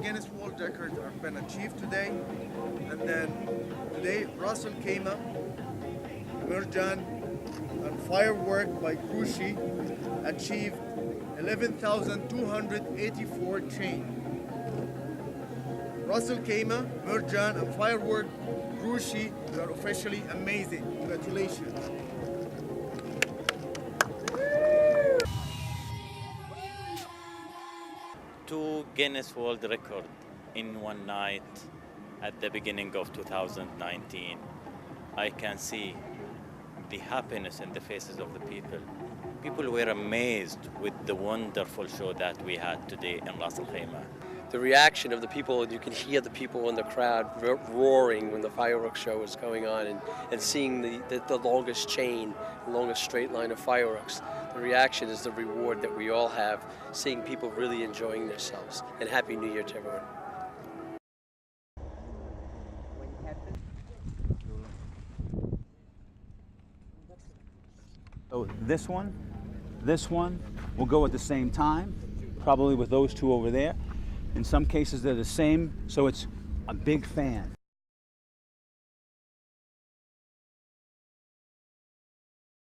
Guinness World Records have been achieved today. And then today, Ras Al Khaimah, Marjan, and firework by Grucci achieved 11,284 chain. Ras Al Khaimah, Marjan, and firework Grucci, you are officially amazing. Congratulations. Two Guinness World Record in one night at the beginning of 2019. I can see the happiness in the faces of the people. People were amazed with the wonderful show that we had today in Ras Al Khaimah. The reaction of the people, you can hear the people in the crowd roaring when the fireworks show was going on, and seeing the longest chain, the longest straight line of fireworks. The reaction is the reward that we all have, seeing people really enjoying themselves. And Happy New Year to everyone. So this one will go at the same time, probably with those two over there. In some cases they're the same, so it's a big fan.